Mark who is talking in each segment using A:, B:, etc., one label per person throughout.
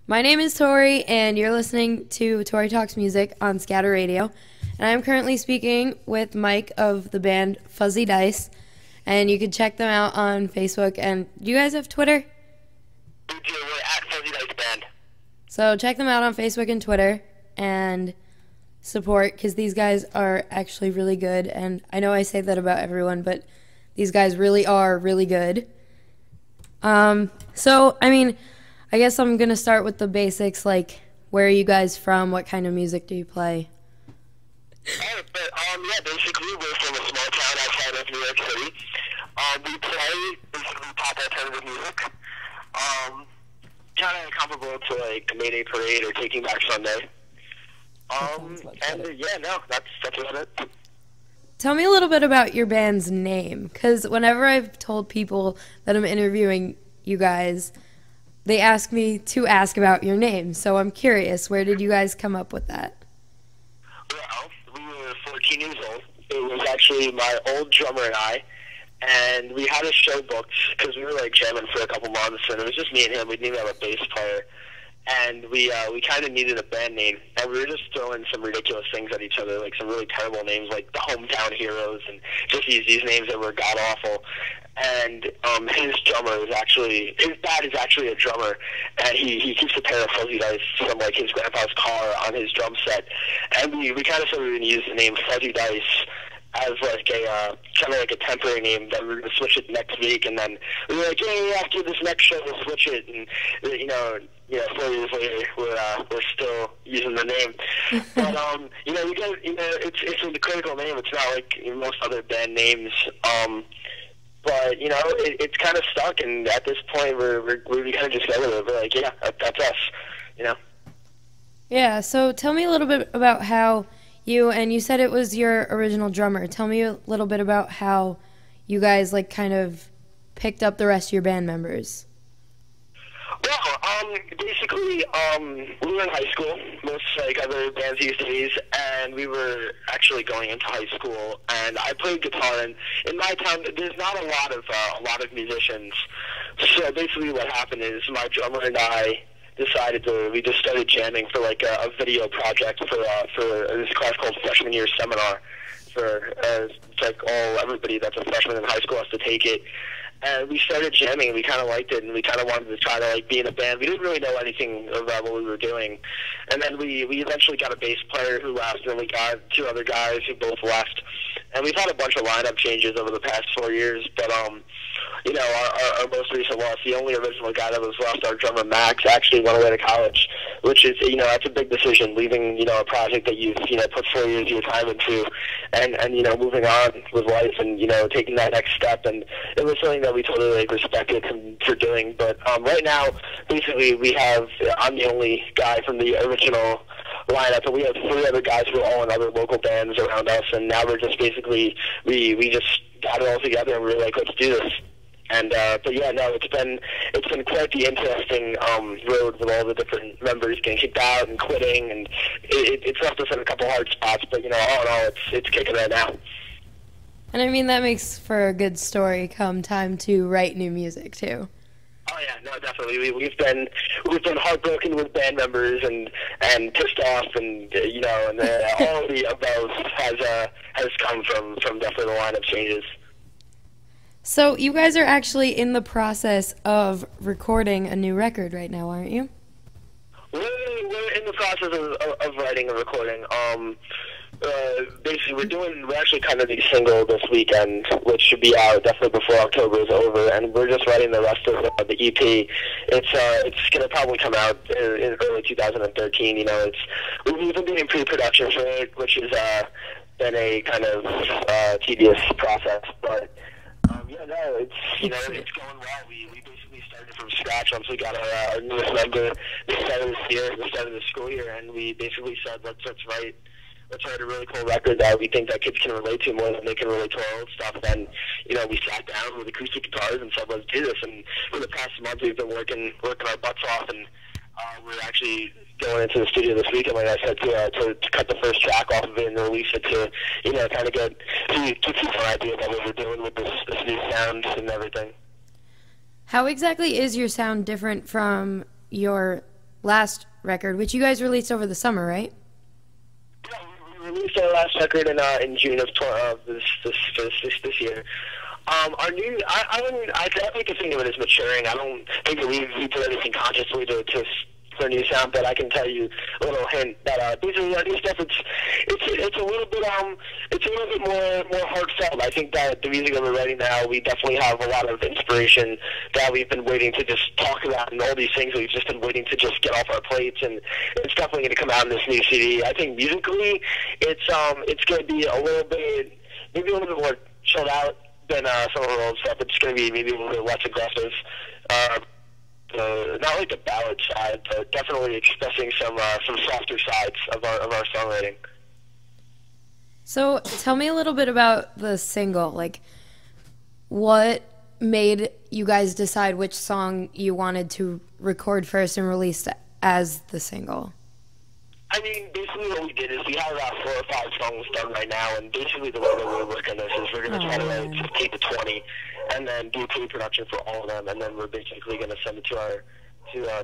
A: My name is Tori, and you're listening to Tori Talks Music on Scatter Radio. And I'm currently speaking with Mike of the band Fuzzy Dice, and you can check them out on Facebook. And do you guys have Twitter?
B: We do. We're at Fuzzy Dice Band.
A: So check them out on Facebook and Twitter, and support, because these guys are actually really good. And I know I say that about everyone, but these guys really are really good. I guess I'm going to start with the basics, like, where are you guys from? What kind of music do you play?
B: Basically, we're from a small town outside of New York City. We play basically pop alternative music. Kind of comparable to, like, Mayday Parade or Taking Back Sunday. That's about it.
A: Tell me a little bit about your band's name, because whenever I've told people that I'm interviewing you guys, they ask me to ask about your name. So I'm curious, where did you guys come up with that?
B: Well, we were 14 years old. It was actually my old drummer and I, and we had a show booked because we were like jamming for a couple months, and it was just me and him. We didn't even have a bass player, and we kind of needed a band name, and we were just throwing some ridiculous things at each other, like some really terrible names, like the Hometown Heroes, and just these names that were god awful. And his dad is actually a drummer, and he keeps a pair of fuzzy dice from like his grandpa's car on his drum set, and we kind of said we were going to use the name Fuzzy Dice as like a kind of like a temporary name, that we were going to switch it next week, and then we were like, yeah, after this next show we'll switch it, and 4 years later we're still using the name. But it's a critical name. It's not like most other band names. But it's kind of stuck, and at this point we're kind of just go with it. We're like, yeah, that's us.
A: Yeah. So tell me a little bit about how you said it was your original drummer. Tell me a little bit about how you guys kind of picked up the rest of your band members.
B: Well, basically, we were in high school, most like other bands these days, and we were actually going into high school, and I played guitar, and in my town, there's not a lot of musicians. So basically what happened is my drummer and I we just started jamming for like a video project for this class called Freshman Year Seminar. It's like everybody that's a freshman in high school has to take it. And we started jamming, and we kind of liked it, and we kind of wanted to try to be in a band. We didn't really know anything about what we were doing. And then we eventually got a bass player who left, and then we got two other guys who both left. And we've had a bunch of lineup changes over the past 4 years, but our most recent loss, the only original guy that was left, our drummer Max, actually went away to college, which is, that's a big decision, leaving, a project that you've, put 4 years of your time into, and moving on with life, and, taking that next step. And it was something that we totally respected him for doing. But right now, basically, I'm the only guy from the original lineup, and we have 3 other guys who are all in other local bands around us, and now we're just basically, we just got it all together, and we were like, let's do this. And it's been quite the interesting road with all the different members getting kicked out and quitting, and it's left us in a couple hard spots, but all in all, it's kicking right now.
A: And I mean, that makes for a good story come time to write new music too.
B: Oh yeah, no, definitely. We've been heartbroken with band members and pissed off, and all of the above has come from definitely the lineup changes.
A: So you guys are actually in the process of recording a new record right now, aren't you?
B: We're in the process of writing and recording. Basically, we're actually kind of the single this weekend, which should be out definitely before October is over, and we're just writing the rest of the EP. It's going to probably come out in early 2013. We've been doing pre-production for it, which has been a kind of tedious process, but it's going well. We basically started from scratch once we got our newest member the start of the school year, and we basically said let's write a really cool record that we think that kids can relate to more than they can relate to our old stuff. And we sat down with acoustic guitars and said, let's do this. And for the past month, we've been working our butts off, and we're actually going into the studio this weekend, like I said, to cut the first track off of it and release it to kind of get people an idea about what we're doing with this new sound and everything.
A: How exactly is your sound different from your last record, which you guys released over the summer, right?
B: Yeah, we released our last record in June of this year. Our new, I like to think of it as maturing. I don't think that we put anything consciously to for a new sound, but I can tell you a little hint that basically our new stuff it's a little bit more heartfelt. I think that the music that we're writing now, we definitely have a lot of inspiration that we've been waiting to just talk about, and all these things we've just been waiting to just get off our plates, and it's definitely going to come out in this new CD. I think musically, it's going to be maybe a little bit more chilled out than some of our old stuff. It's going to be maybe a little bit less aggressive. Not like the ballad side, but definitely expressing some softer sides of our songwriting.
A: So tell me a little bit about the single. Like, what made you guys decide which song you wanted to record first and release as the single?
B: I mean, basically what we did is we have about 4 or 5 songs done right now, and basically the way that we're working this is we're going to try to write 15 to 20, and then do pre-production for all of them, and then we're basically going to send it to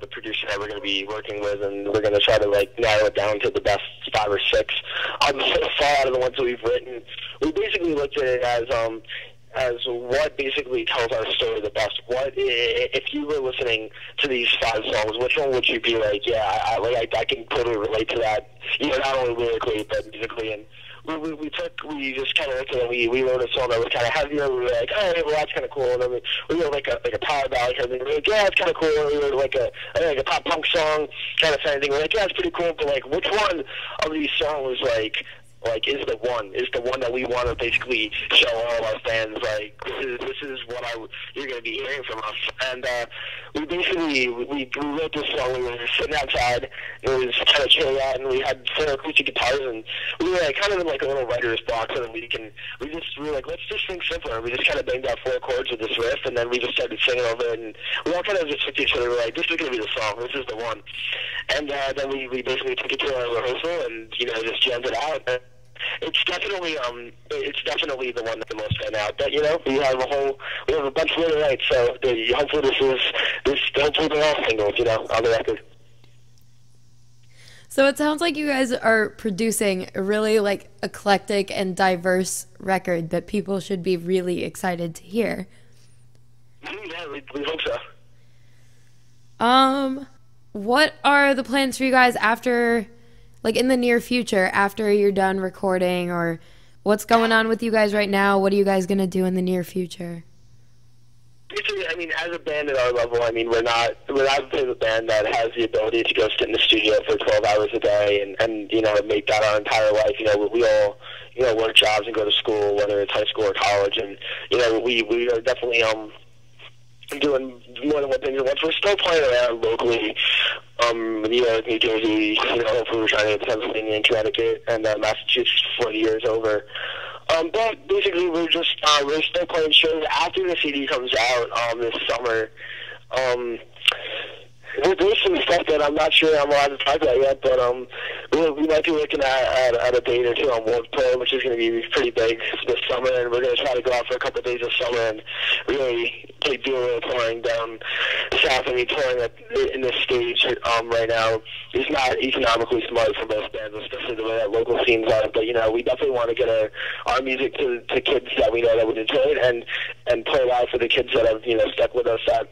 B: the producer that we're going to be working with, and we're going to try to narrow it down to the best 5 or 6. So far out of the ones that we've written, we basically looked at it as what basically tells our story the best. What if you were listening to these 5 songs? Which one would you be like? Yeah, I can totally relate to that. You know, not only lyrically but musically. And we just kind of looked at it. We wrote a song that was kind of heavier. We were like, oh, well, that's kind of cool. And then we wrote like a power ballad kind of thing. We were like, yeah, that's kind of cool. And we wrote like a pop punk song kind of thing. We're like, yeah, it's pretty cool. But like, which one of these songs is the one that we want to basically show all our fans, like, this is what you're going to be hearing from us. And we wrote this song. We were sitting outside. It was kind of chilly out, and we had 4 acoustic guitars, and we were kind of in like a little writer's box, and we were like, let's just sing simpler. We just kind of banged out 4 chords with this riff, and then we just started singing over it, and we all kind of just looked at each other. We were like, this is going to be the song. This is the one. And then we basically took it to our rehearsal and just jammed it out. It's definitely the one that the most stand out. But we have a bunch more to write. So hopefully hopefully they're all singles, on the record.
A: So it sounds like you guys are producing a really eclectic and diverse record that people should be really excited to hear.
B: Yeah, we hope so.
A: What are the plans for you guys after? In the near future, after you're done recording, or what's going on with you guys right now? What are you guys going to do in the near future?
B: Basically, I mean, as a band at our level, I mean, we're not a band that has the ability to go sit in the studio for 12 hours a day and make that our entire life. We all, work jobs and go to school, whether it's high school or college, and, we are definitely, doing more than one thing at once. We're still playing around locally, New York, New Jersey, hopefully we're trying to get Pennsylvania and Connecticut and Massachusetts before the year is over. But basically we're still playing shows after the CD comes out this summer. There's some stuff that I'm not sure I'm allowed to talk about yet, but we might be looking at a date or two on Warped Tour, which is going to be pretty big this summer, and we're going to try to go out for a couple of days this summer and really do a little touring down south. I mean, touring in this stage right now is not economically smart for most bands, especially the way that local scenes are. But we definitely want to get our music to kids that we know that would enjoy it, and play live for the kids that have stuck with us, that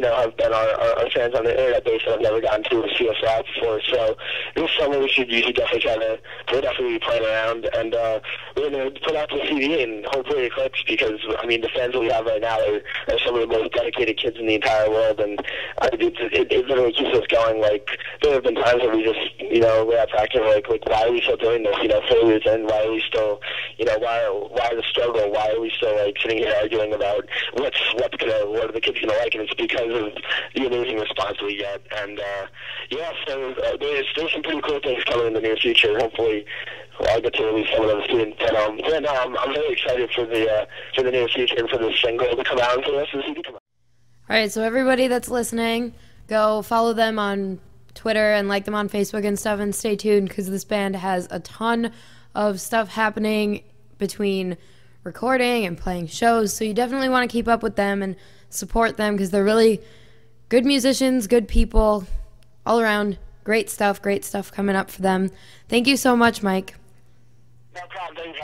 B: have been our fans on the internet base that have never gotten to see us live before. So this summer we should definitely we'll definitely be playing around, and we're going to put out the CD and hopefully it clicks, because I mean the fans that we have right now are some of the most dedicated kids in the entire world, and it literally keeps us going. Like, there have been times where we just we're at practice like why are we still doing this? Failures, and why are we still why the struggle? Why are we still sitting here arguing about what are the kids gonna like? And it's because of the amazing response we get. And so there's some pretty cool things coming in the near future. Hopefully I'll get to release some of those soon. But I'm really excited for the near future and for the single to come out and for the rest of the CD to come out.
A: All right, so everybody that's listening, go follow them on Twitter and like them on Facebook and stuff, and stay tuned, because this band has a ton of stuff happening between recording and playing shows, so you definitely want to keep up with them and support them, because they're really good musicians, good people, all around, great stuff coming up for them. Thank you so much, Mike.
B: No problem. Thanks,